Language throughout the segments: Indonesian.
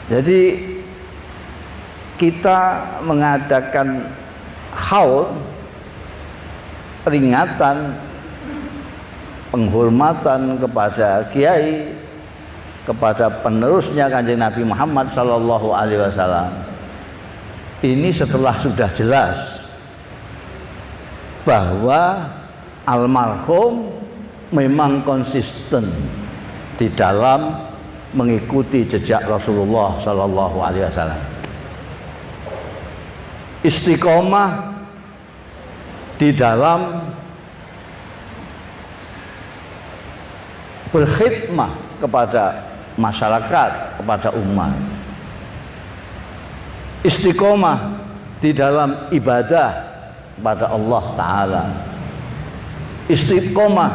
Jadi kita mengadakan haul, peringatan, penghormatan kepada kiai, kepada penerusnya Kanjeng Nabi Muhammad sallallahu alaihi wasallam. Ini setelah sudah jelas bahwa almarhum memang konsisten di dalam mengikuti jejak Rasulullah sallallahu alaihi wasallam. Istiqomah di dalam berkhidmah kepada masyarakat, kepada umat. Istiqomah di dalam ibadah kepada Allah Ta'ala. Istiqomah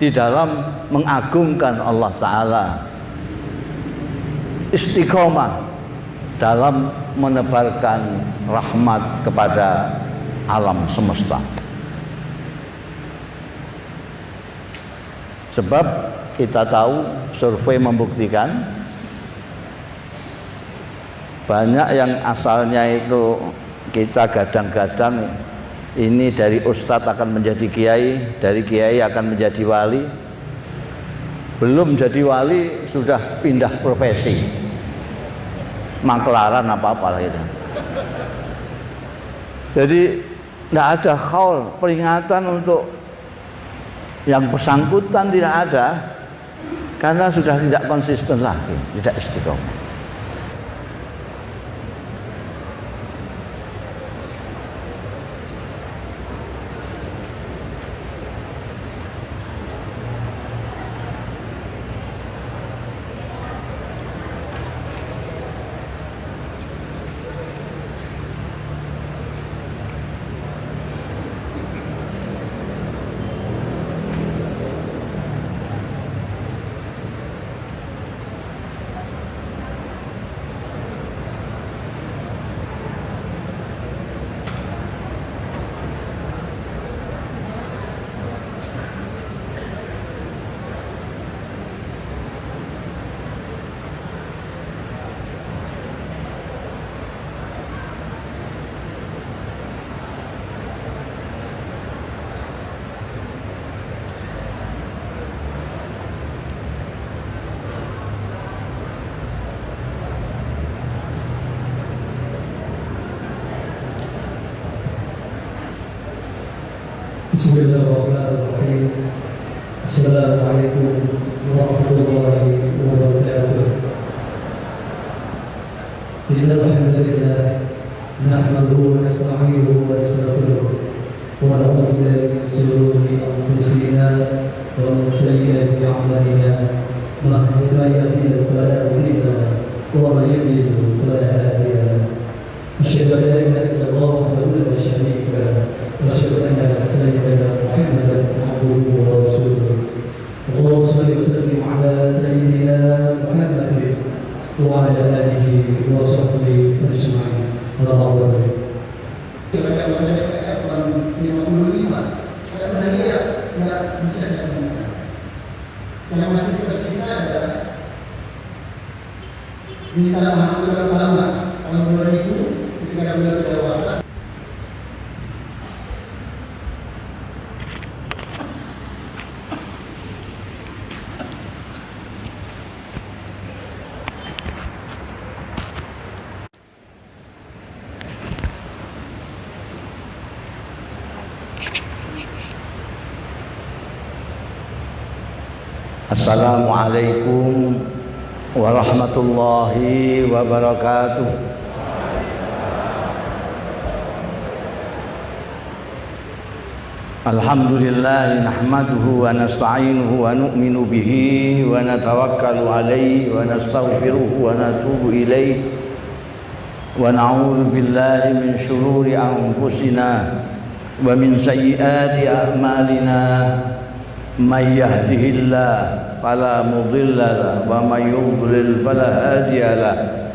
di dalam mengagungkan Allah Ta'ala. Istiqomah dalam menebarkan rahmat kepada alam semesta. Sebab kita tahu, survei membuktikan banyak yang asalnya itu kita gadang-gadang ini dari ustadz akan menjadi kiai, dari kiai akan menjadi wali, belum jadi wali sudah pindah profesi, maklaran apa-apa lah itu. Jadi tidak ada haul, peringatan untuk yang bersangkutan tidak ada, karena sudah tidak konsisten lagi, tidak istiqomah. Bismillahirrahmanirrahim. Assalamualaikum warahmatullahi wabarakatuh. Innal hamdalillah nahmaduhu wa nasta'inuhu wa nastaghfiruh wa na'udzu billahi min shururi anfusina wa min sayyiati a'malina. Man yahdihillahu fala mudilla lahu wa man yudlil fala hadiya lahu. Asyhadu an la ilaha illallah wahdahu la syarika lahu وأشهد أن سيدنا محمدا عبده ورسوله. اللهم صل وسلم على سيدنا محمد وعلى آله وصحبه أجمعين. اللهم بارك. Yang masih tersisa adalah minta maaf kepada ulama tahun 2000 ketika beliau sudah wafat. Assalamualaikum warahmatullahi wabarakatuh. Alhamdulillah nahmaduhu wa nasta'inuhu wa nu'minu bihi wa natawakkalu alayhi wa nastaghfiruhu wa natubu ilayhi wa na'udzu billahi min shururi anfusina wa min sayyiati a'malina. Man yahdihillahu fala mudilla lahu wa man yudlil fala hadiya lahu.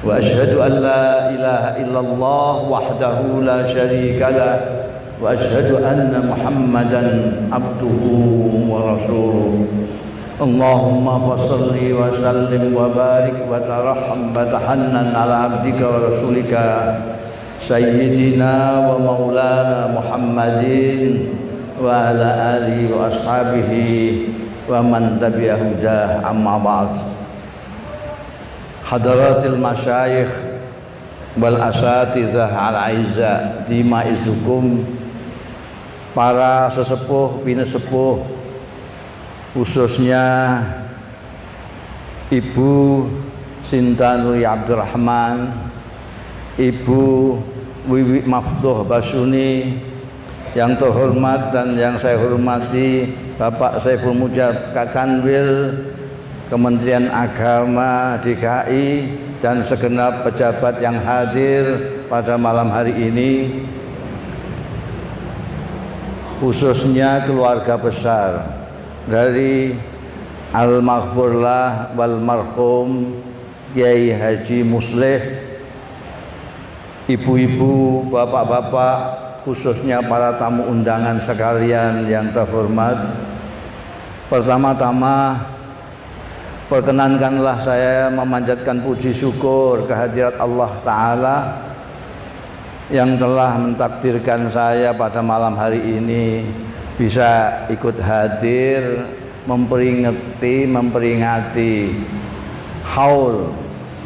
Wa asyhadu an la ilaha illallah wahdahu la syarika lahu wa asyhadu anna Muhammadan abduhu wa rasuluh. Allahumma fassalli wa sallim wa barik wa tarahham wa tahannan ala abdika wa rasulika sayyidina wa maulana Muhammadin wa ala alihi wa ashabihi wa man tabi'ahu dah, amma ba'd. Hadaratil masyayikh wal asatidzah al-aizza dimaizukum, para sesepuh pinesepuh, khususnya Ibu Sinta Nuri Abdurrahman, Ibu Wiwi Maftuh Basuni, yang terhormat dan yang saya hormati Bapak Saiful Mujab Kakanwil, Kementerian Agama DKI, dan segenap pejabat yang hadir pada malam hari ini, khususnya keluarga besar dari Al-Maghfurlah wal Marhum Kiai Haji Musleh, ibu-ibu, bapak-bapak, khususnya para tamu undangan sekalian yang terhormat. Pertama-tama perkenankanlah saya memanjatkan puji syukur kehadirat Allah Ta'ala yang telah mentakdirkan saya pada malam hari ini bisa ikut hadir memperingati haul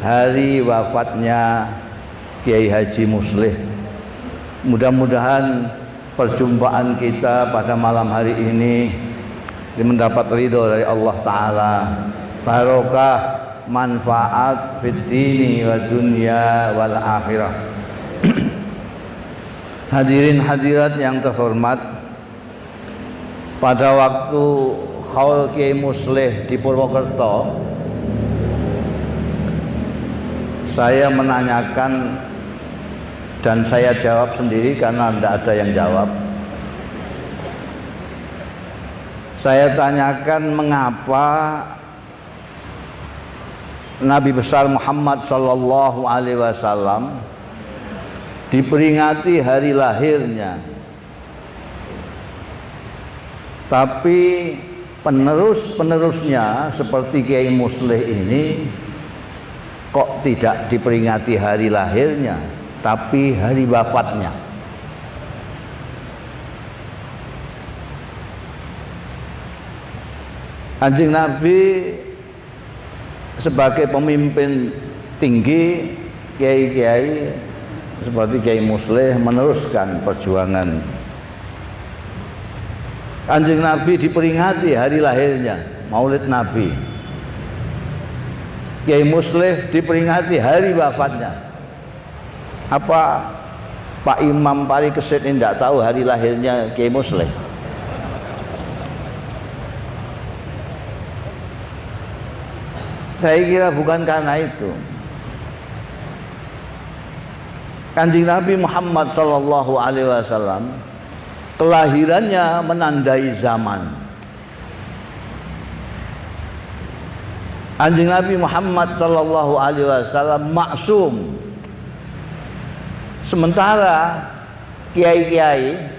hari wafatnya Kiai Haji Musleh. Mudah-mudahan perjumpaan kita pada malam hari ini mendapat ridho dari Allah Ta'ala, barokah, manfaat fid dini wa dunya wal akhirah. Hadirin hadirat yang terhormat, pada waktu haul Kiai Musleh di Purwokerto, saya menanyakan dan saya jawab sendiri karena tidak ada yang jawab. Saya tanyakan mengapa Nabi besar Muhammad sallallahu alaihi wasallam diperingati hari lahirnya, tapi penerusnya seperti Kiai Musleh ini kok tidak diperingati hari lahirnya, tapi hari wafatnya. Kanjeng Nabi sebagai pemimpin tinggi, kiai-kiai seperti Kiai Musleh meneruskan perjuangan. Kanjeng Nabi diperingati hari lahirnya, Maulid Nabi. Kiai Musleh diperingati hari wafatnya. Apa Pak Imam Parikesit ini tidak tahu hari lahirnya Kiai Musleh? Saya kira bukan karena itu. Kanjeng Nabi Muhammad sallallahu alaihi wasallam kelahirannya menandai zaman. Kanjeng Nabi Muhammad sallallahu alaihi wasallam maksum. Sementara kiai-kiai,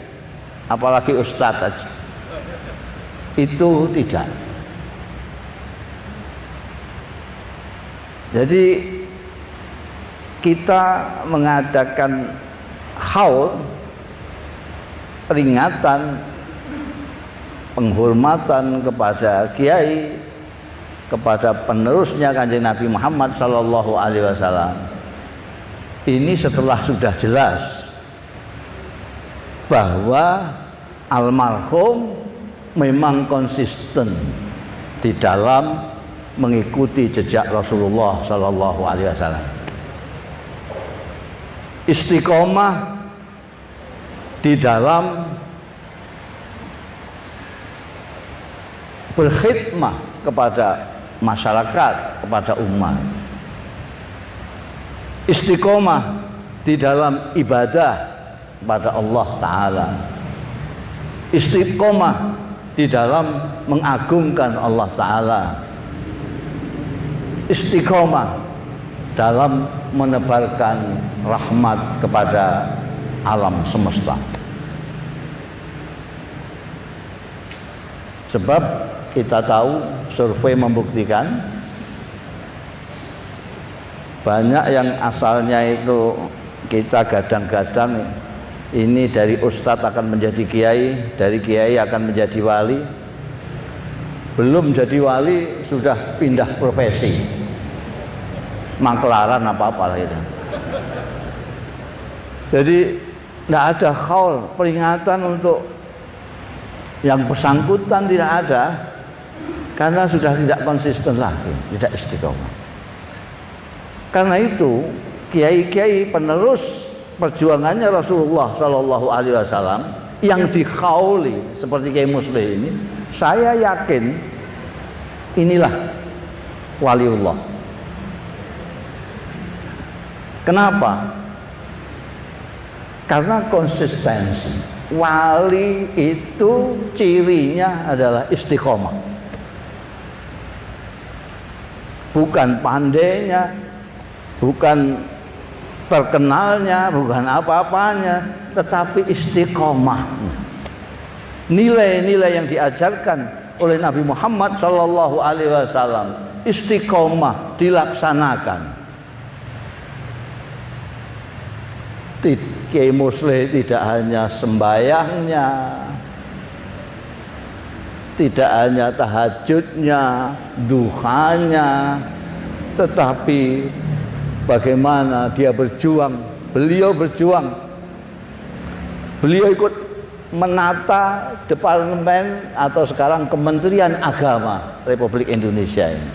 apalagi ustadz, itu tidak. Jadi kita mengadakan haul, peringatan, penghormatan kepada kiai, kepada penerusnya Kanjeng Nabi Muhammad sallallahu alaihi wasallam. Ini setelah sudah jelas bahwa almarhum memang konsisten di dalam mengikuti jejak Rasulullah sallallahu alaihi wasallam. Istiqomah di dalam berkhidmah kepada masyarakat, kepada umat. Istiqomah di dalam ibadah kepada Allah Ta'ala. Istiqomah di dalam mengagungkan Allah Ta'ala. Istiqomah dalam menebarkan rahmat kepada alam semesta. Sebab kita tahu, survei membuktikan banyak yang asalnya itu kita gadang-gadang ini dari ustadz akan menjadi kiai, dari kiai akan menjadi wali, belum jadi wali sudah pindah profesi, maklaran apa-apa gitu. Jadi tidak ada khaul, peringatan untuk yang bersangkutan tidak ada, karena sudah tidak konsisten lagi, tidak istiqomah. Karena itu kiai-kiai penerus perjuangannya Rasulullah Shallallahu Alaihi Wasallam yang dikhauli seperti Kiai Muslih ini, saya yakin inilah waliullah. Kenapa? Karena konsistensi. Wali itu cirinya adalah istiqomah, bukan pandainya, bukan terkenalnya, bukan apa-apanya, tetapi istiqomah. Nilai-nilai yang diajarkan oleh Nabi Muhammad Shallallahu Alaihi Wasallam, istiqomah dilaksanakan. Kiai Muslih tidak hanya sembayangnya, tidak hanya tahajudnya, duhanya, tetapi bagaimana dia berjuang. Beliau berjuang, beliau ikut menata Departemen atau sekarang Kementerian Agama Republik Indonesia ini.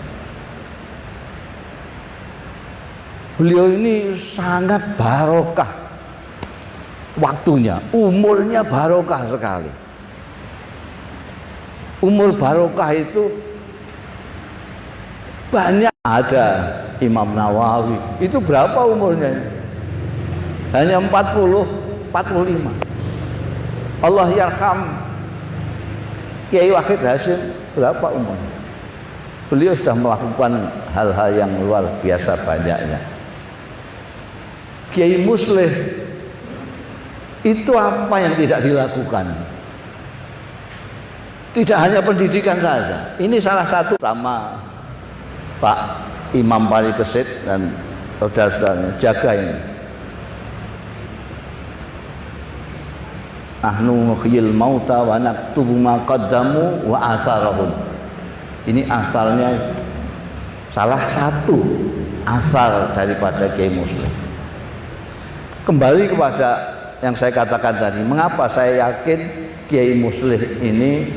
Beliau ini sangat barokah waktunya, umurnya barokah sekali. Umur barokah itu banyak. Ada Imam Nawawi, itu berapa umurnya? Hanya 40, 45. Allah yarham Kiai Wahid Hasyim, berapa umurnya? Beliau sudah melakukan hal-hal yang luar biasa banyaknya. Kiai Muslih itu apa yang tidak dilakukan? Tidak hanya pendidikan saja. Ini salah satu sama Pak Imam Parikesit dan saudara-saudaranya, jaga ini. Nahnu nuhyil mauta wa naktubu ma qaddamu wa atharahum. Ini asalnya salah satu asal daripada Kiai Muslih. Kembali kepada yang saya katakan tadi, mengapa saya yakin Kiai Muslih ini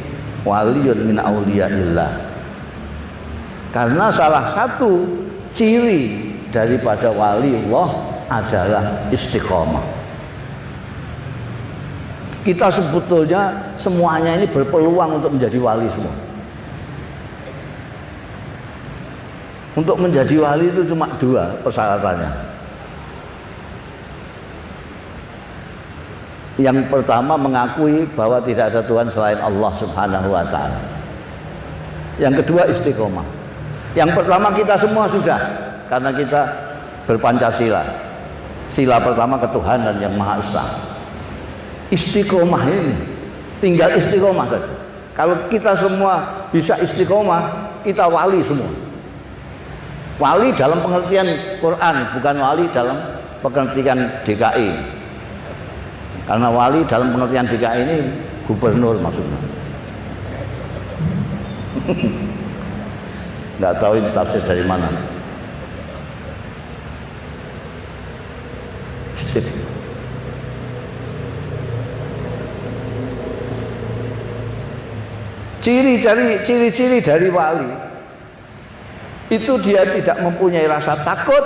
waliyun min auliyaillah? Karena salah satu ciri daripada waliullah adalah istiqomah. Kita sebetulnya semuanya ini berpeluang untuk menjadi wali semua. Untuk menjadi wali itu cuma dua persyaratannya. Yang pertama, mengakui bahwa tidak ada Tuhan selain Allah Subhanahu wa Ta'ala. Yang kedua, istiqomah. Yang pertama kita semua sudah, karena kita berpancasila. Sila pertama ketuhanan yang Maha Esa. Istiqomah ini, tinggal istiqomah saja. Kalau kita semua bisa istiqomah, kita wali semua. Wali dalam pengertian Quran, bukan wali dalam pengertian DKI. Karena wali dalam pengertian DKI ini gubernur maksudnya. Nggak tahu ini tafsir dari mana. Ciri-ciri dari wali itu dia tidak mempunyai rasa takut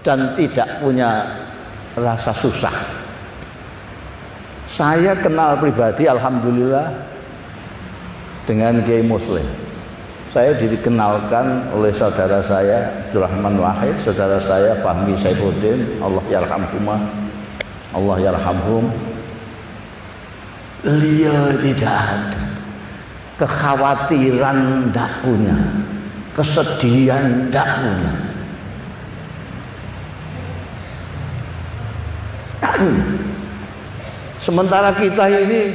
dan tidak punya rasa susah. Saya kenal pribadi alhamdulillah dengan Kiai Muslih. Saya dikenalkan oleh saudara saya Abdurrahman Wahid, saudara saya Fahmi Saifuddin, Allah yarhamhumah, Allah yarhamhum. Beliau tidak ada kekhawatiran, tidak punya kesedihan, tidak punya. Sementara kita ini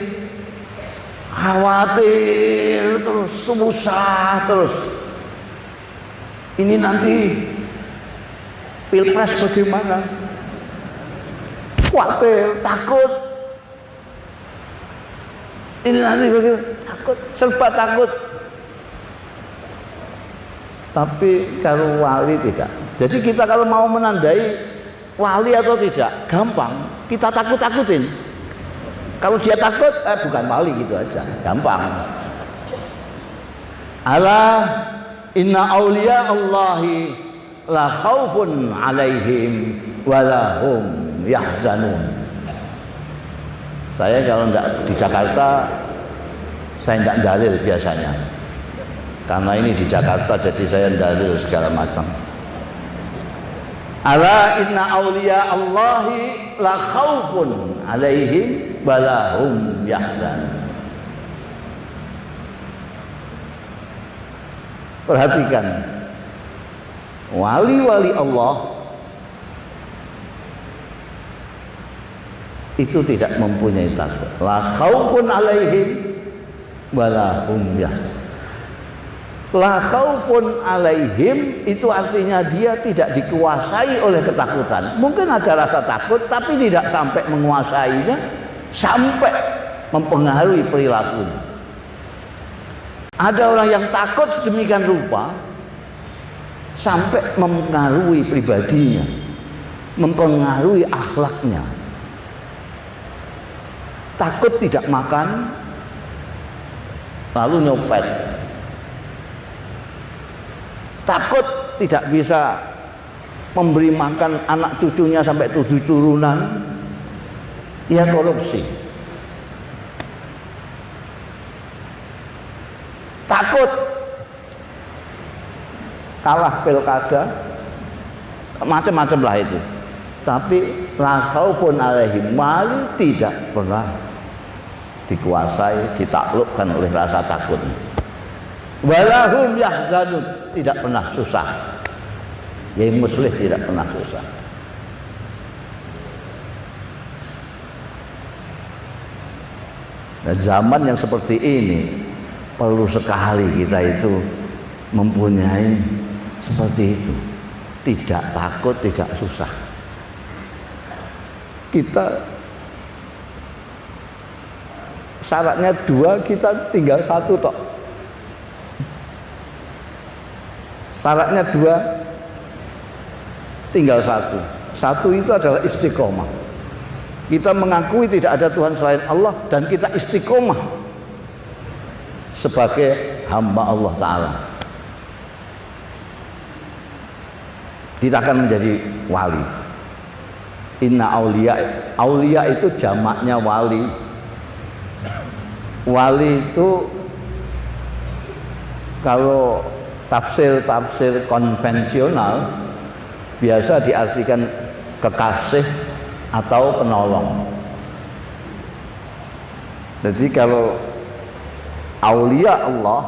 khawatir terus, susah terus. Ini nanti pilpres bagaimana? Khawatir, takut. Ini nanti bagaimana? Takut, serba takut. Tapi kalau wali tidak. Jadi kita kalau mau menandai wali atau tidak, gampang. Kita takut-takutin. Kalau dia takut, bukan wali gitu aja, gampang. Ala inna awliya Allahi la khaufun alaihim wa lahum yahzanun. Saya kalau enggak di Jakarta, saya enggak dalil biasanya. Karena ini di Jakarta jadi saya dalil segala macam. Ala inna awliya Allahi la khaufun alaihim wa lahum yahzanun. Perhatikan, wali-wali Allah itu tidak mempunyai takut. La khaufun alaihim wa lahum yahzanun. La khaufun alaihim itu artinya dia tidak dikuasai oleh ketakutan. Mungkin ada rasa takut tapi tidak sampai menguasainya, sampai mempengaruhi perilakunya. Ada orang yang takut sedemikian rupa sampai mempengaruhi pribadinya, mempengaruhi akhlaknya. Takut tidak makan lalu nyopet. Takut tidak bisa memberi makan anak cucunya sampai 7 turunan, ya korupsi. Takut kalah pilkada, macam-macam lah itu. Tapi la khaufun alaihim, wali tidak pernah dikuasai, ditaklukkan oleh rasa takut. Walahum yahzanun, tidak pernah susah. Yai Muslih tidak pernah susah. Nah, zaman yang seperti ini perlu sekali kita itu mempunyai seperti itu. Tidak takut, tidak susah. Kita syaratnya 2, kita tinggal 1 tok. Syaratnya 2, tinggal 1. 1 itu adalah istiqomah. Kita mengakui tidak ada Tuhan selain Allah dan kita istiqomah sebagai hamba Allah Ta'ala. Kita akan menjadi wali. Inna awliya, awliya itu jamaknya wali. Wali itu kalau tafsir-tafsir konvensional biasa diartikan kekasih atau penolong. Jadi kalau aulia Allah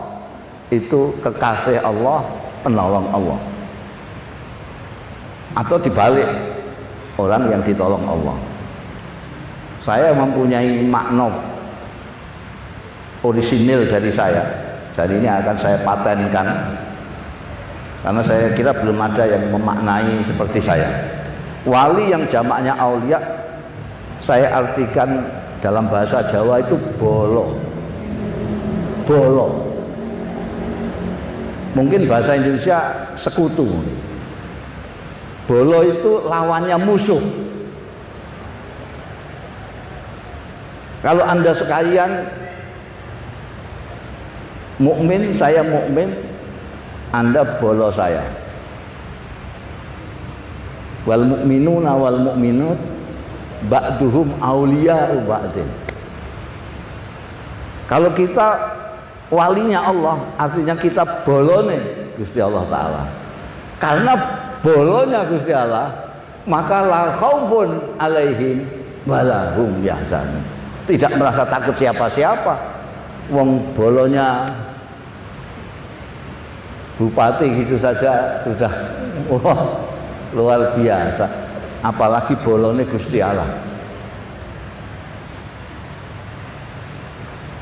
itu kekasih Allah, penolong Allah. Atau dibalik, orang yang ditolong Allah. Saya mempunyai makna orisinil dari saya. Jadi ini akan saya patenkan. Karena saya kira belum ada yang memaknai seperti saya. Wali yang jamaknya aulia, saya artikan dalam bahasa Jawa itu bolo. Bolo. Mungkin bahasa Indonesia sekutu. Bolo itu lawannya musuh. Kalau Anda sekalian mukmin, saya mukmin, Anda bolo saya. Wal mu'minuna wal mu'minut ba'duhum awliya'u ba'din. Kalau kita walinya Allah, artinya kita bolone Gusti Allah Ta'ala. Karena bolonya Gusti Allah, maka la khaufun alaihim wa lahum yahzanun. Tidak merasa takut siapa-siapa. Wong bolonya bupati gitu saja sudah luar biasa, apalagi bolone Gusti Allah.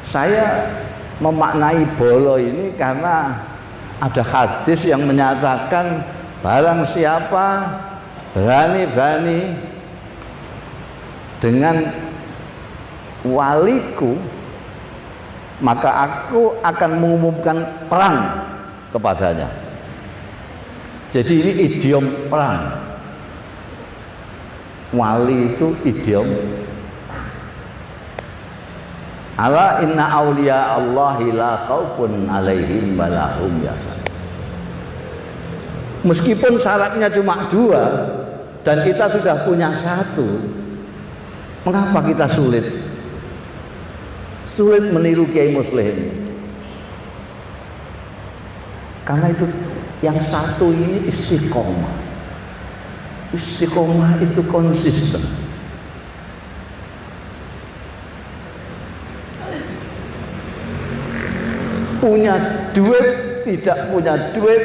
Saya memaknai bolo ini karena ada hadis yang menyatakan barang siapa berani-berani dengan waliku, maka aku akan mengumumkan perang kepadanya. Jadi ini idiom perang. Wali itu idiom. Ala inna awliya Allahi la khaufun alaihim wa lahum yahzanun. Meskipun syaratnya cuma 2 dan kita sudah punya 1, mengapa kita sulit meniru Kiai Muslim? Karena itu yang 1 ini istiqomah. Istiqomah itu konsisten. Punya duit, tidak punya duit,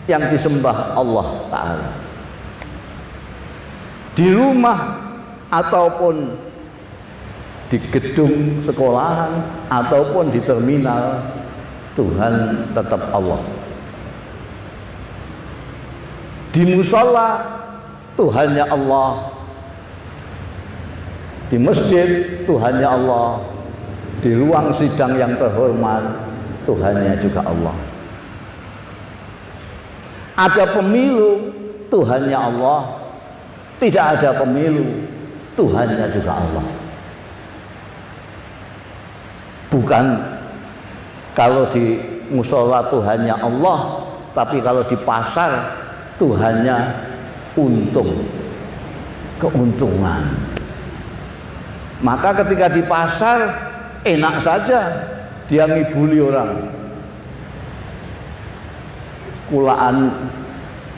yang disembah Allah Ta'ala. Di rumah ataupun di gedung sekolahan ataupun di terminal, Tuhan tetap Allah. Di musola, Tuhannya Allah. Di masjid, Tuhannya Allah. Di ruang sidang yang terhormat, Tuhannya juga Allah. Ada pemilu, Tuhannya Allah. Tidak ada pemilu, Tuhannya juga Allah. Bukan kalau di musola Tuhannya Allah, tapi kalau di pasar Tuhannya keuntungan. Maka ketika di pasar enak saja dia ngibuli orang. Kulaan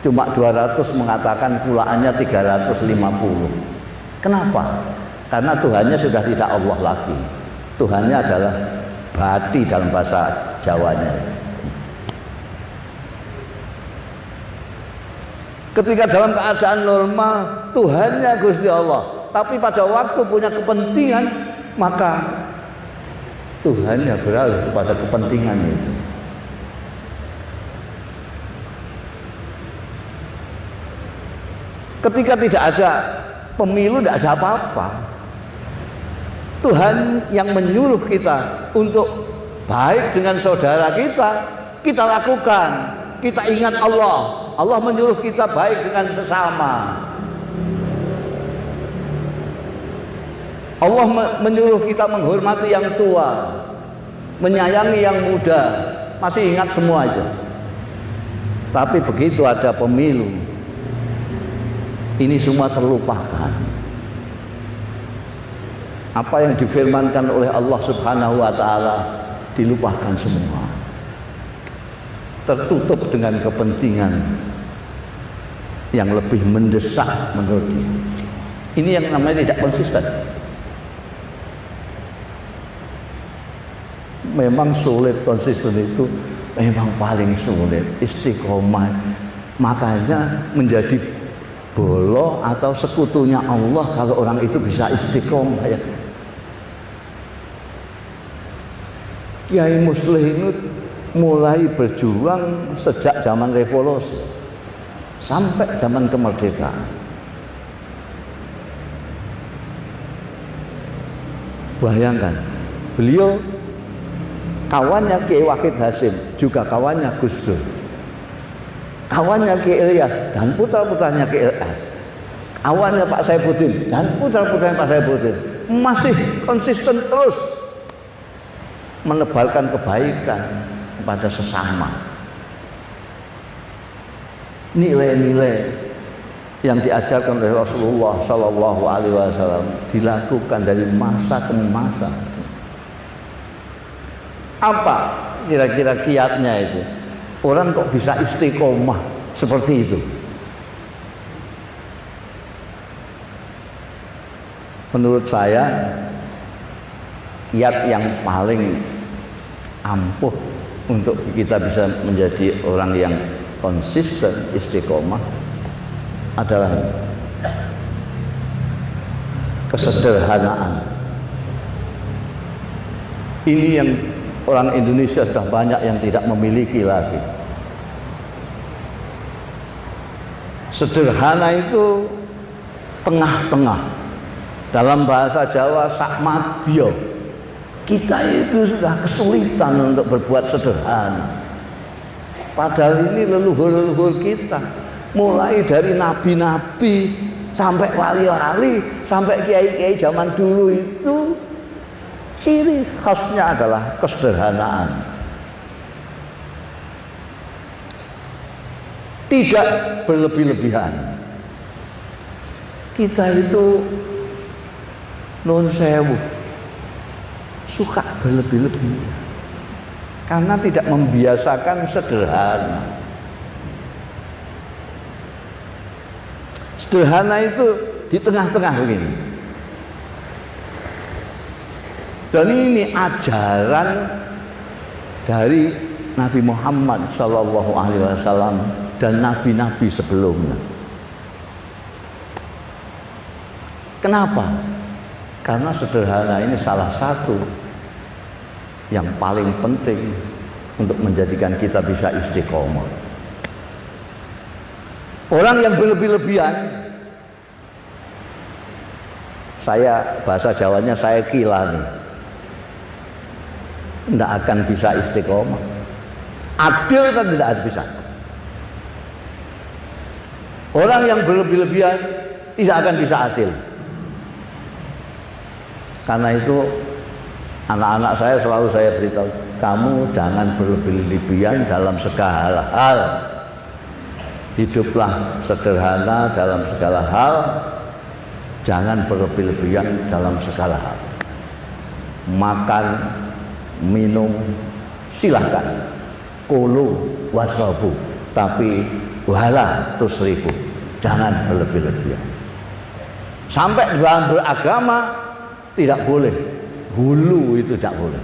cuma 200 mengatakan kulaannya 350. Kenapa? Karena Tuhannya sudah tidak Allah lagi. Tuhannya adalah Bati dalam bahasa Jawanya. Ketika dalam keadaan normal Tuhannya Gusti Allah, tapi pada waktu punya kepentingan, maka Tuhannya beralih kepada kepentingan itu. Ketika tidak ada pemilu, tidak ada apa-apa. Tuhan yang menyuruh kita untuk baik dengan saudara kita, kita lakukan. Kita ingat Allah. Allah menyuruh kita baik dengan sesama. Allah menyuruh kita menghormati yang tua, menyayangi yang muda. Masih ingat semua itu. Tapi begitu ada pemilu, ini semua terlupakan. Apa yang difirmankan oleh Allah Subhanahu wa Ta'ala dilupakan semua. Tertutup dengan kepentingan yang lebih mendesak menurut dia. Ini yang namanya tidak konsisten. Memang sulit konsisten itu, memang paling sulit. Istiqomah, makanya menjadi bolo atau sekutunya Allah kalau orang itu bisa istiqomah ya. Kiai Muslim itu mulai berjuang sejak zaman revolusi sampai zaman kemerdekaan. Bayangkan, beliau kawannya Kiai Wahid Hasim, juga kawannya Gus Dur, kawannya Kiai Ilyas dan putra-putranya Kiai Ilyas, kawannya Pak Saifuddin dan putra-putranya Pak Saifuddin, masih konsisten terus menebalkan kebaikan kepada sesama. Nilai-nilai yang diajarkan oleh Rasulullah Shallallahu Alaihi Wasallam dilakukan dari masa ke masa. Apa kira-kira kiatnya itu? Orang kok bisa istiqomah seperti itu? Menurut saya, kiat yang paling ampuh untuk kita bisa menjadi orang yang konsisten istiqomah adalah kesederhanaan. Ini yang orang Indonesia sudah banyak yang tidak memiliki lagi. Sederhana itu tengah-tengah. Dalam bahasa Jawa sakmadya. Kita itu sudah kesulitan untuk berbuat sederhana. Padahal ini leluhur-leluhur kita, mulai dari nabi-nabi sampai wali-wali sampai kiai-kiai zaman dulu itu ciri khasnya adalah kesederhanaan. Tidak berlebih-lebihan. Kita itu nun sewu suka berlebih-lebihan karena tidak membiasakan sederhana. Sederhana itu di tengah-tengah begini. Dan ini ajaran dari Nabi Muhammad SAW dan nabi-nabi sebelumnya. Kenapa? Karena sederhana ini salah satu yang paling penting untuk menjadikan kita bisa istiqomah. Orang yang berlebih-lebihan, bahasa Jawanya saya kila nih, tidak akan bisa istiqomah. Adil kan tidak bisa. Orang yang berlebih-lebihan tidak akan bisa adil. Karena itu anak-anak saya selalu saya beritahu, kamu jangan berlebih-lebihan dalam segala hal. Hiduplah sederhana dalam segala hal, jangan berlebih-lebihan dalam segala hal. Makan, minum, silahkan. Kulu wasrabu, tapi wala tusrifu, jangan berlebih-lebihan. Sampai dalam beragama tidak boleh, hulu itu tidak boleh.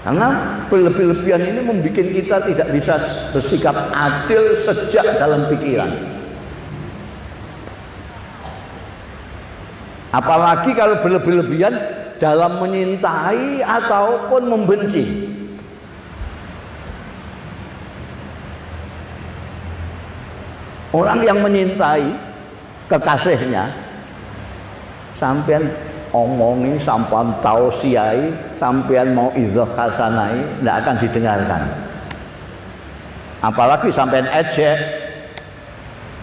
Karena berlebih-lebihan ini membuat kita tidak bisa bersikap adil sejak dalam pikiran. Apalagi kalau berlebih-lebihan dalam menyintai ataupun membenci. Orang yang menyintai kekasihnya, sampean omongin, sampean tausiai, sampean mau idzah hasanai, tidak akan didengarkan. Apalagi sampean ejek,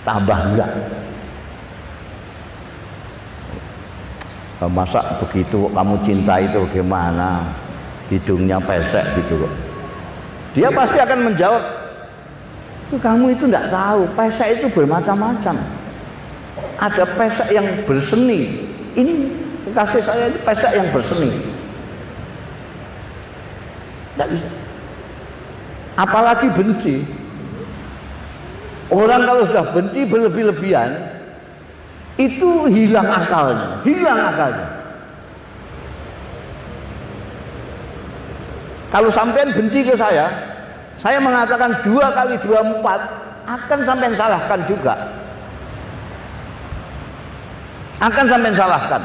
tambah enggak. Masa begitu kamu cinta itu bagaimana? Hidungnya pesek gitu kok. Dia pasti akan menjawab, kamu itu tidak tahu, pesek itu bermacam-macam. Ada pesek yang berseni. Ini kasih saya pesek yang berseni. Tidak bisa. Apalagi benci. Orang kalau sudah benci berlebih-lebihan, itu hilang akalnya. Kalau sampean benci ke saya mengatakan 2 kali 2 4, akan sampean salahkan juga. Akan sampean salahkan.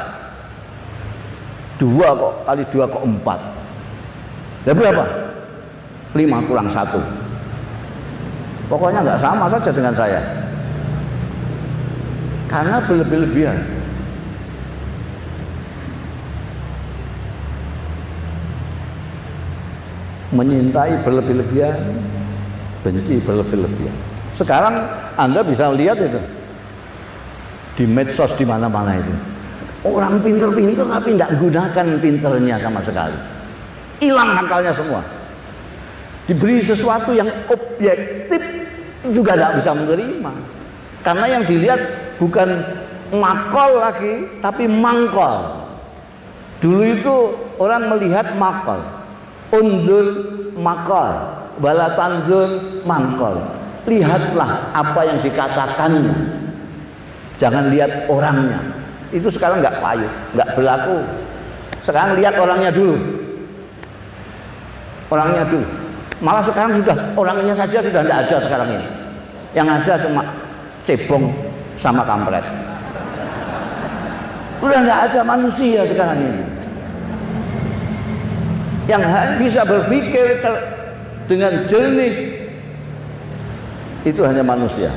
2 kok kali 2 kok 4. Lah berapa? 5 kurang 1. Pokoknya nggak sama saja dengan saya. Karena berlebih-lebihan. Menyintai berlebih-lebihan, benci berlebih-lebihan. Sekarang Anda bisa lihat itu di medsos di mana-mana itu. Orang pinter-pinter tapi tidak gunakan pinternya sama sekali. Hilang akalnya semua. Diberi sesuatu yang objektif juga tidak bisa menerima. Karena yang dilihat bukan makol lagi, tapi mangkol. Dulu itu orang melihat makol. Undur makol, balatanzur mangkol. Lihatlah apa yang dikatakannya, jangan lihat orangnya. Itu sekarang nggak payu, nggak berlaku. Sekarang lihat orangnya dulu, Malah sekarang sudah orangnya saja sudah tidak ada sekarang ini. Yang ada cuma cebong sama kampret. Udah nggak ada manusia sekarang ini yang bisa berpikir dengan jernih. Itu hanya manusia.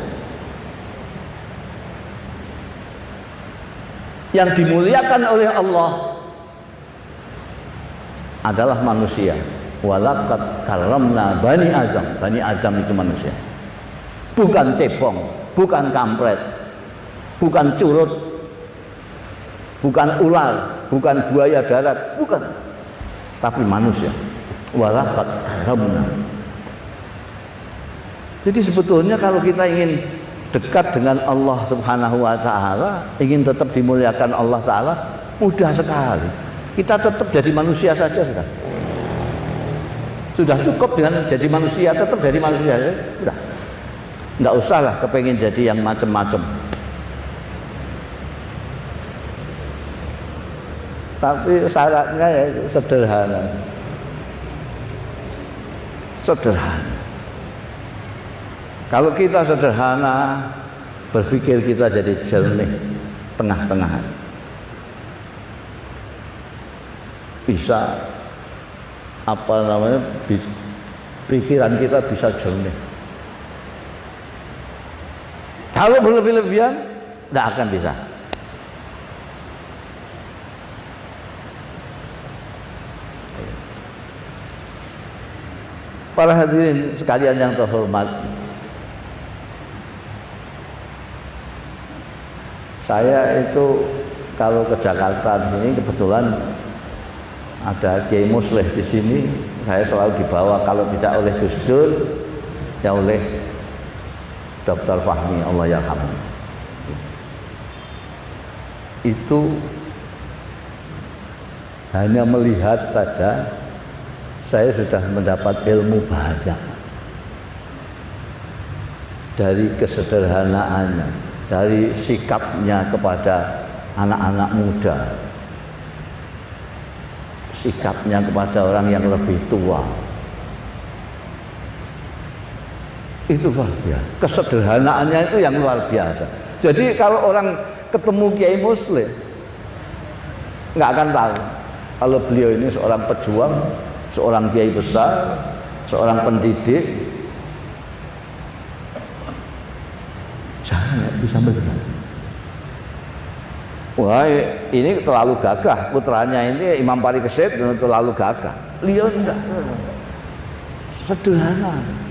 Yang dimuliakan oleh Allah adalah manusia. Walaqad karramna bani Adam. Bani Adam itu manusia. Bukan cebong, bukan kampret, bukan curut, bukan ular, bukan buaya darat, bukan. Tapi manusia. Walaqad karramna. Jadi sebetulnya kalau kita ingin dekat dengan Allah Subhanahu wa taala, ingin tetap dimuliakan Allah taala, mudah sekali. Kita tetap jadi manusia saja sudah. Sudah cukup dengan jadi manusia, tetap jadi manusia saja. Sudah. Enggak usahlah kepengen jadi yang macam-macam. Tapi syaratnya ya sederhana. Sederhana. Kalau kita sederhana, berpikir kita jadi jernih, tengah-tengahan. Bisa pikiran kita bisa jernih. Kalau berlebih-lebihan, tidak akan bisa. Para hadirin sekalian yang terhormat, saya itu kalau ke Jakarta di sini kebetulan ada Kiai Musleh di sini, saya selalu dibawa kalau tidak oleh Gus Dur ya oleh Dr. Fahmi, Allah yarhamhu. Itu hanya melihat saja saya sudah mendapat ilmu banyak dari kesederhanaannya, dari sikapnya kepada anak-anak muda, sikapnya kepada orang yang lebih tua. Itu luar biasa. Kesederhanaannya itu yang luar biasa. Jadi kalau orang ketemu Kiai Musleh nggak akan tahu kalau beliau ini seorang pejuang, seorang kiai besar, seorang pendidik. Jangan bisa melihat. Wah, ini terlalu gagah. Putranya ini Imam Parikesit terlalu gagah. Beliau enggak, sederhana.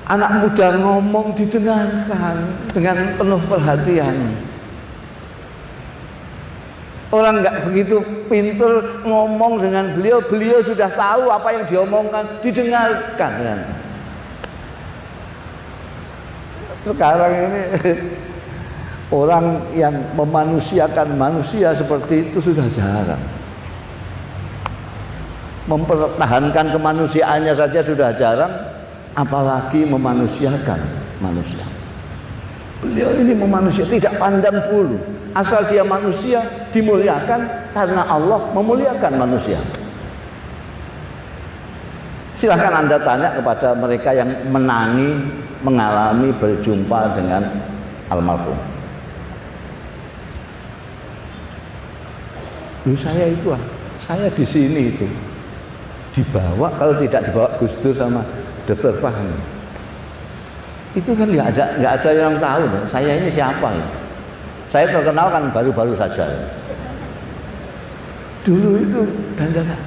Anak muda ngomong didengarkan dengan penuh perhatian. Orang nggak begitu pintar ngomong dengan beliau, beliau sudah tahu apa yang diomongkan, didengarkan. Sekarang ini orang yang memanusiakan manusia seperti itu sudah jarang. Mempertahankan kemanusiaannya saja sudah jarang, apalagi memanusiakan manusia. Beliau ini memanusia, tidak pandang bulu. Asal dia manusia, dimuliakan karena Allah memuliakan manusia. Silahkan Anda tanya kepada mereka yang mengalami berjumpa dengan almarhum. Saya itu, saya di sini itu dibawa, kalau tidak dibawa Gus Dur sama Dr. Fahmi, itu kan nggak ada yang tahu saya ini siapa ya. Saya terkenal kan baru-baru saja. Dulu itu dandanan.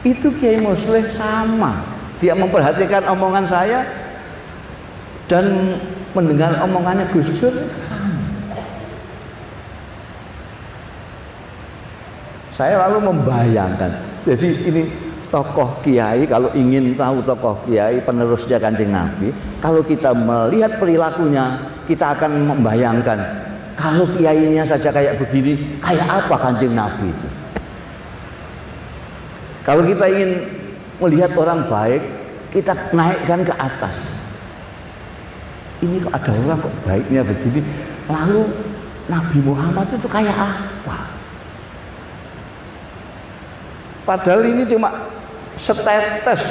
Itu Kiai Musleh sama, dia memperhatikan omongan saya dan mendengar omongannya Gus Dur itu sama. Saya lalu membayangkan, jadi ini tokoh kiai, kalau ingin tahu tokoh kiai penerusnya Kanjeng Nabi, kalau kita melihat perilakunya, kita akan membayangkan kalau kiainya saja kayak begini, kayak apa Kanjeng Nabi itu. Kalau kita ingin melihat orang baik, kita naikkan ke atas. Ini kok ada orang kok baiknya begini, lalu Nabi Muhammad itu kayak apa? Padahal ini cuma setetes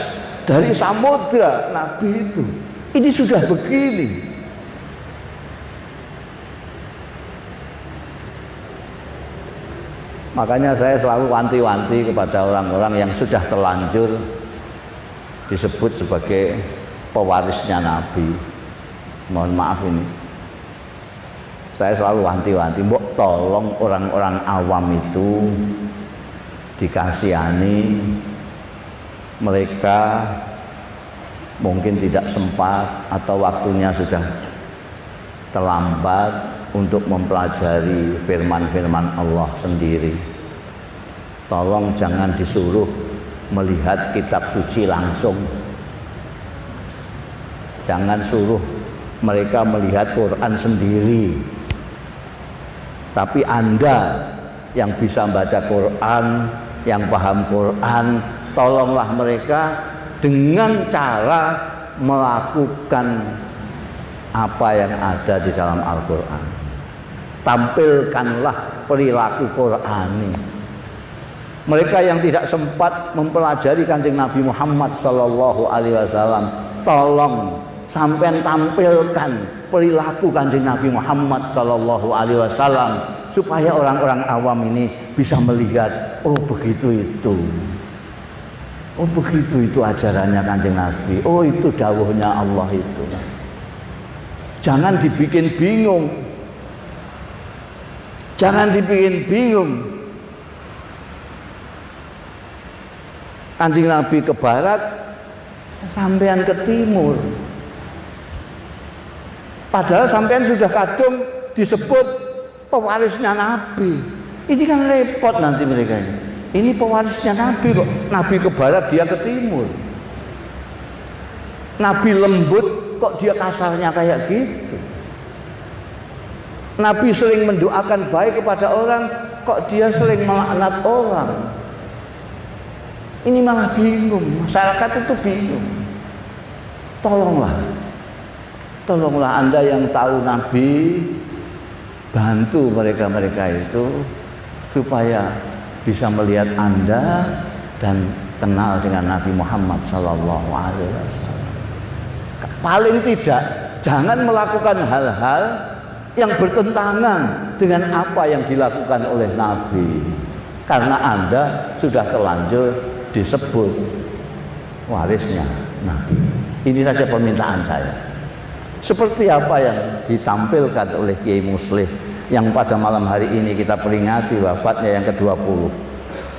dari samudra Nabi itu. Ini sudah begini. Makanya saya selalu wanti-wanti kepada orang-orang yang sudah terlanjur disebut sebagai pewarisnya Nabi. Mohon maaf ini. Saya selalu wanti-wanti, mbok tolong orang-orang awam itu dikasihani. Mereka mungkin tidak sempat atau waktunya sudah terlambat untuk mempelajari firman-firman Allah sendiri. Tolong jangan disuruh melihat kitab suci langsung. Jangan suruh mereka melihat Quran sendiri. Tapi Anda yang bisa baca Quran, yang paham Quran, tolonglah mereka dengan cara melakukan apa yang ada di dalam Al-Quran. Tampilkanlah perilaku Qur'ani. Mereka yang tidak sempat mempelajari Kanjeng Nabi Muhammad sallallahu alaihi wasallam, tolong sampean tampilkan perilaku Kanjeng Nabi Muhammad sallallahu alaihi wasallam supaya orang-orang awam ini bisa melihat, oh begitu itu. Oh begitu itu ajarannya Kanjeng Nabi. Oh itu dawuhnya Allah itu. Jangan dibikin bingung. Jangan dibikin bingung. Kanjeng Nabi ke barat, sampean ke timur. Padahal sampean sudah kadung disebut pewarisnya Nabi. Ini kan repot nanti mereka ini. Ini pewarisnya Nabi kok. Nabi ke barat, dia ke timur. Nabi lembut, kok dia kasarnya kayak gitu. Nabi sering mendoakan baik kepada orang, kok dia sering melaknat orang. Ini malah bingung, masyarakat itu bingung. Tolonglah Anda yang tahu Nabi, bantu mereka-mereka itu supaya bisa melihat Anda dan kenal dengan Nabi Muhammad sallallahu alaihi wasallam. Paling tidak jangan melakukan hal-hal yang bertentangan dengan apa yang dilakukan oleh Nabi, karena Anda sudah terlanjur disebut warisnya Nabi. Ini saja permintaan saya. Seperti apa yang ditampilkan oleh Kiai Muslih yang pada malam hari ini kita peringati wafatnya yang ke-20.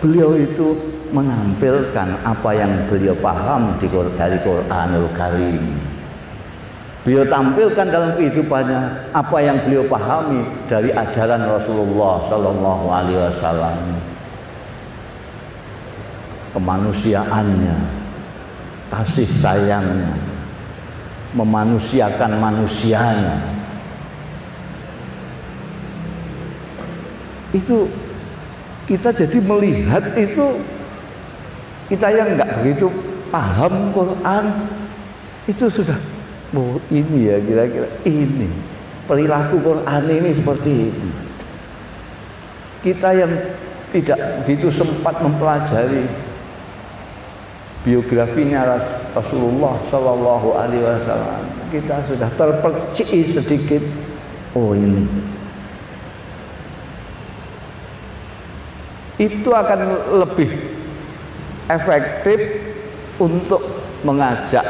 Beliau itu menampilkan apa yang beliau paham dari Quranul Karim. Beliau tampilkan dalam kehidupannya apa yang beliau pahami dari ajaran Rasulullah Sallallahu Alaihi Wasallam, kemanusiaannya, kasih sayangnya, memanusiakan manusianya. Itu kita jadi melihat itu, kita yang nggak begitu paham Quran itu sudah, oh ini ya kira-kira ini perilaku Quran ini seperti ini. Kita yang tidak begitu sempat mempelajari biografinya Rasulullah Shallallahu Alaihi Wasallam, kita sudah terpercik sedikit. Oh ini, itu akan lebih efektif untuk mengajak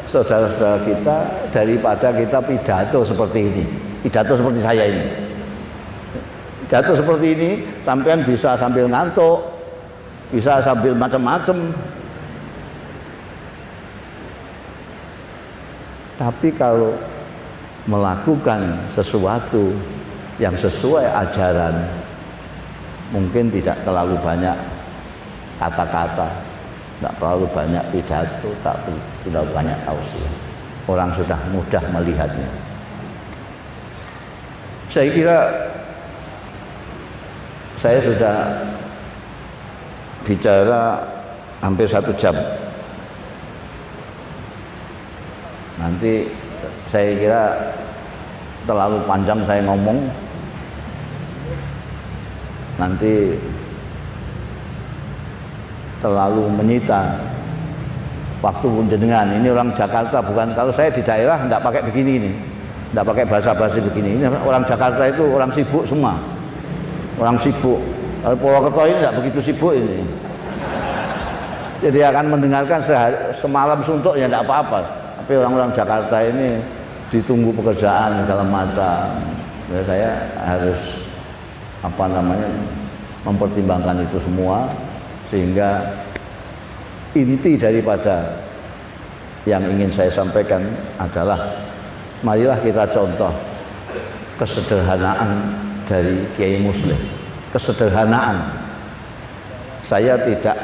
saudara-saudara kita daripada kita pidato seperti ini, pidato seperti saya ini. Pidato seperti ini sampean bisa sambil ngantuk, bisa sambil macam-macam. Tapi kalau melakukan sesuatu yang sesuai ajaran, mungkin tidak terlalu banyak kata-kata, tidak terlalu banyak pidato, tapi tidak banyak tausiah. Orang sudah mudah melihatnya. Saya kira saya sudah bicara hampir 1 jam. Nanti saya kira terlalu panjang saya ngomong, nanti terlalu menyita waktu jenengan ini orang Jakarta, bukan kalau saya di daerah enggak pakai begini ini, enggak pakai bahasa-bahasa begini. Ini orang Jakarta itu orang sibuk semua, orang sibuk. Kalau Purwokerto ini enggak begitu sibuk ini, jadi akan mendengarkan semalam suntuk ya enggak apa-apa. Tapi orang-orang Jakarta ini ditunggu pekerjaan segala macam. Ya, saya harus mempertimbangkan itu semua, sehingga inti daripada yang ingin saya sampaikan adalah marilah kita contoh kesederhanaan dari Kiai Muslim. Kesederhanaan. Saya tidak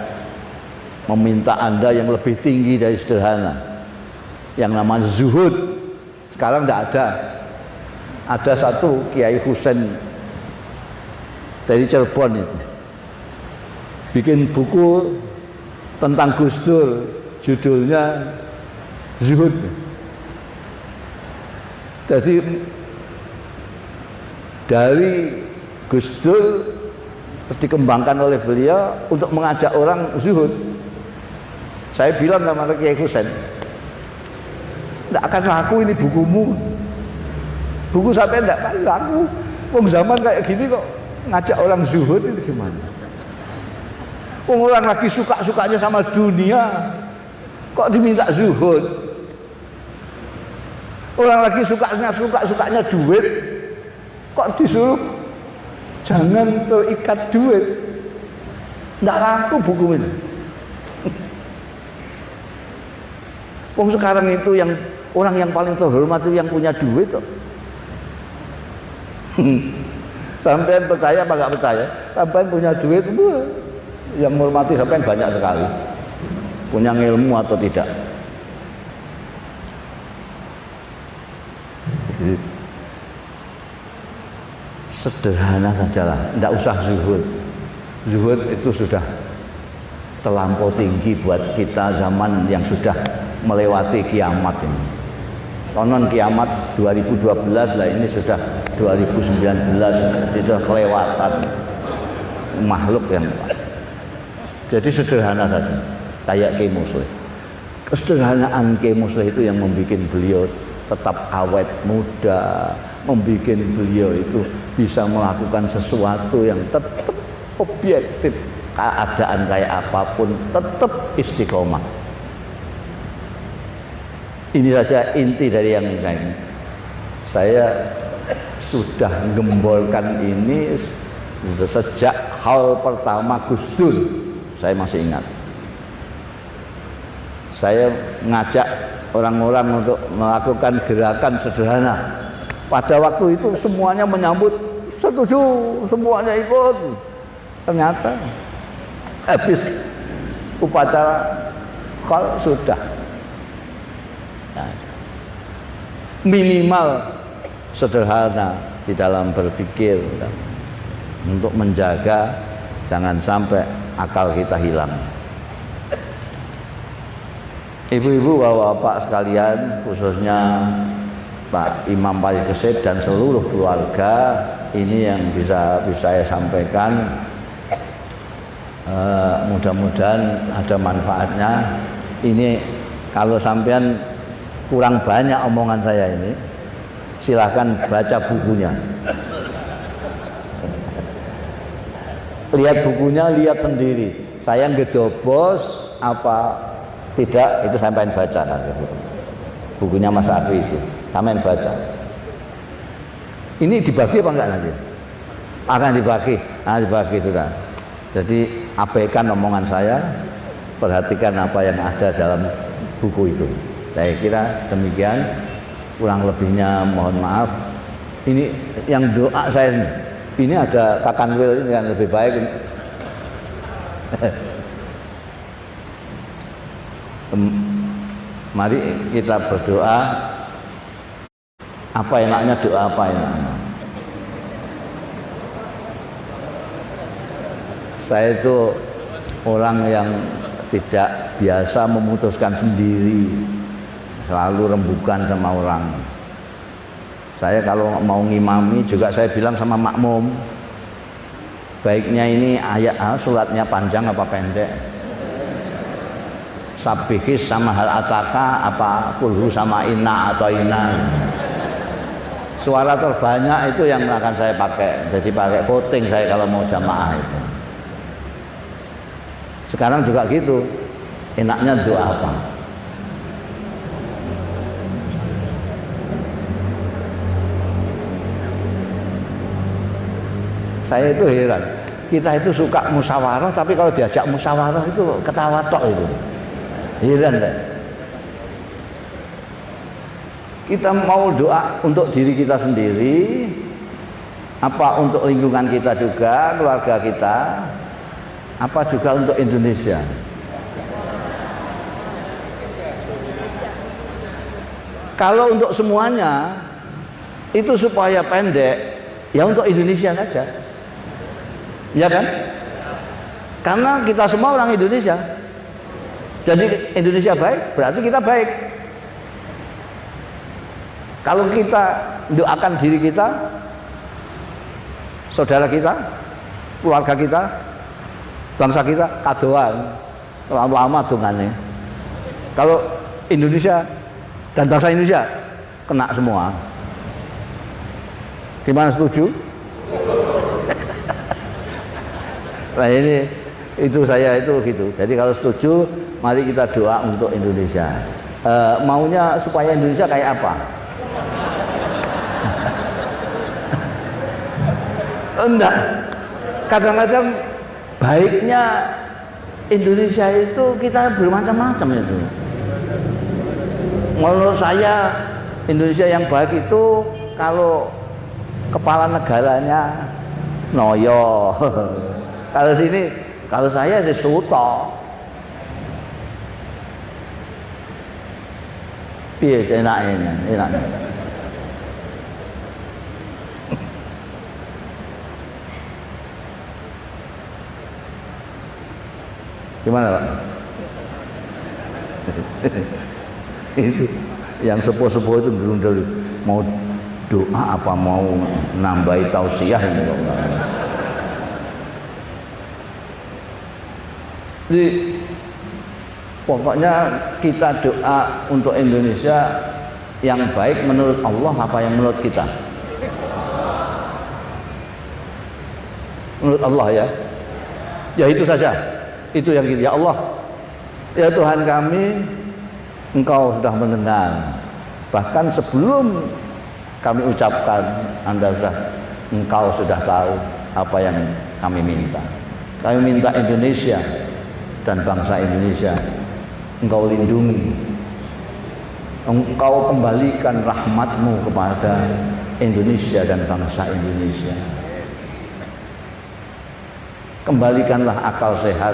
meminta Anda yang lebih tinggi dari sederhana, yang namanya zuhud. Sekarang tidak ada. Ada satu Kiai Husain dari Cirebon itu bikin buku tentang Gus Dur, judulnya Zuhud. Jadi dari Gus Dur dikembangkan oleh beliau untuk mengajak orang zuhud. Saya bilang sama Kiai Husain, tidak akan laku ini bukumu. Buku sampai tidak akan laku. Zaman kayak gini kok ngajak orang zuhud itu gimana? Orang lagi suka-sukanya sama dunia kok diminta zuhud. Orang lagi suka-sukanya duit kok disuruh jangan terikat duit. Tidak laku buku ini. Sekarang itu yang orang yang paling terhormat itu yang punya duit kok. Sampai percaya apa nggak percaya? Sampai punya duit, yang menghormati sampai banyak sekali. Punya ilmu atau tidak? Sederhana sajalah, tidak usah zuhud. Zuhud itu sudah terlampau tinggi buat kita zaman yang sudah melewati kiamat ini. Konon kiamat 2012 lah, ini sudah 2019, tidak kelewatan makhluk yang. Jadi sederhana saja, kayak Kiai Muslim. Kesederhanaan Kiai Muslim itu yang membuat beliau tetap awet muda, membuat beliau itu bisa melakukan sesuatu yang tetap objektif, keadaan kayak apapun tetap istiqomah. Ini saja inti dari yang ini. Saya sudah gembolkan ini sejak hal pertama Gus Dur. Saya masih ingat. Saya ngajak orang-orang untuk melakukan gerakan sederhana. Pada waktu itu semuanya menyambut, setuju, semuanya ikut. Ternyata habis upacara hal sudah. Minimal sederhana di dalam berpikir untuk menjaga jangan sampai akal kita hilang. Ibu-ibu, bapak-bapak sekalian, khususnya Pak Imam Paling Kesip dan seluruh keluarga, ini yang bisa saya sampaikan. Mudah-mudahan ada manfaatnya. Ini kalau sampean kurang banyak omongan saya ini, silahkan baca bukunya. Lihat bukunya, lihat sendiri. Saya ngedobos apa tidak, itu sampean baca nanti. Bukunya Mas Arfi itu, sampean baca. Ini dibagi apa enggak nanti? Akan dibagi, dibagi sudah. Jadi abaikan omongan saya, perhatikan apa yang ada dalam buku itu. Saya kira demikian, kurang lebihnya mohon maaf. Ini yang doa saya ini ada Kakan Wil ini yang lebih baik. Mari kita berdoa. Apa enaknya doa, apa enaknya? Saya itu orang yang tidak biasa memutuskan sendiri, selalu rembukan sama orang. Saya kalau mau ngimami juga saya bilang sama makmum, baiknya ini ayat suratnya panjang apa pendek. Sabihis sama hal ataka apa kulhu sama inna atau inna. Suara terbanyak itu yang akan saya pakai. Jadi pakai voting saya kalau mau jamaah itu. Sekarang juga gitu. Enaknya doa apa? Saya itu heran. Kita itu suka musyawarah, tapi kalau diajak musyawarah itu ketawa tok itu. Heran deh. Kita mau doa untuk diri kita sendiri, apa untuk lingkungan kita juga, keluarga kita, apa juga untuk Indonesia. Kalau untuk semuanya itu supaya pendek, ya untuk Indonesia saja. Ya kan? Karena kita semua orang Indonesia. Jadi Indonesia baik, berarti kita baik. Kalau kita doakan diri kita, saudara kita, keluarga kita, bangsa kita, kadoan. Lama-lama dongannya. Kalau Indonesia dan bangsa Indonesia kena semua. Gimana, setuju? Nah ini itu saya itu gitu. Jadi kalau setuju, mari kita doa untuk Indonesia. Maunya supaya Indonesia kayak apa? Enggak. Kadang-kadang baiknya Indonesia itu kita bermacam-macam itu. Menurut saya Indonesia yang baik itu kalau kepala negaranya noyo. Kalau sini, kalau saya sih Suto. Piye enaknya, enaknya. Gimana Pak? Itu yang sepuh-sepuh itu dulu mau doa apa mau nambahi tausiah ini kok. Jadi pokoknya kita doa untuk Indonesia yang baik menurut Allah apa yang menurut kita? Menurut Allah ya. Ya itu saja. Itu yang gitu. Ya Allah, ya Tuhan kami, Engkau sudah mendengar. Bahkan sebelum kami ucapkan, Engkau sudah tahu apa yang kami minta. Kami minta Indonesia dan bangsa Indonesia Engkau lindungi, Engkau kembalikan rahmat-Mu kepada Indonesia dan bangsa Indonesia. Kembalikanlah akal sehat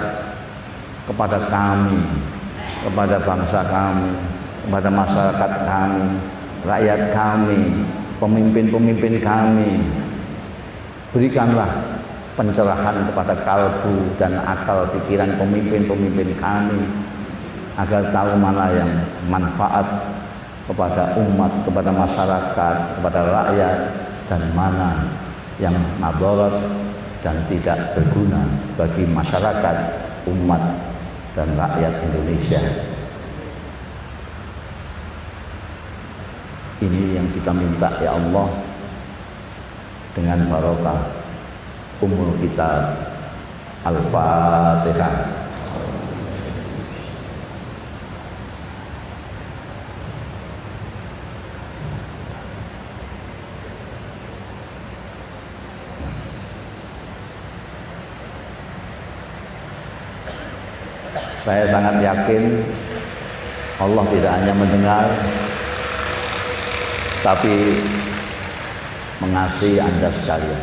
kepada kami, kepada bangsa kami, kepada masyarakat kami, rakyat kami, pemimpin-pemimpin kami. Berikanlah pencerahan kepada kalbu dan akal pikiran pemimpin-pemimpin kami agar tahu mana yang manfaat kepada umat, kepada masyarakat, kepada rakyat, dan mana yang madarat dan tidak berguna bagi masyarakat, umat, dan rakyat Indonesia. Ini yang kita minta ya Allah, dengan barokah Ummul Kitab. Al-Fatihah. Saya sangat yakin Allah tidak hanya mendengar, tapi mengasihi Anda sekalian,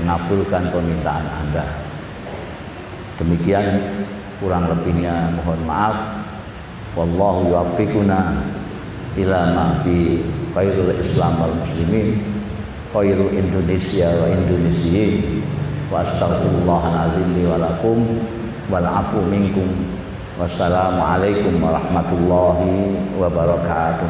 mengabulkan permintaan Anda. Demikian kurang lebihnya mohon maaf. Wallahu yuwaffiquna ila ma fi khairul Islam wal muslimin, khairul Indonesia wa Indonesiyin, wa astaghfirullahal azim li wa lakum wal afu minkum. Wassalamualaikum warahmatullahi wabarakatuh.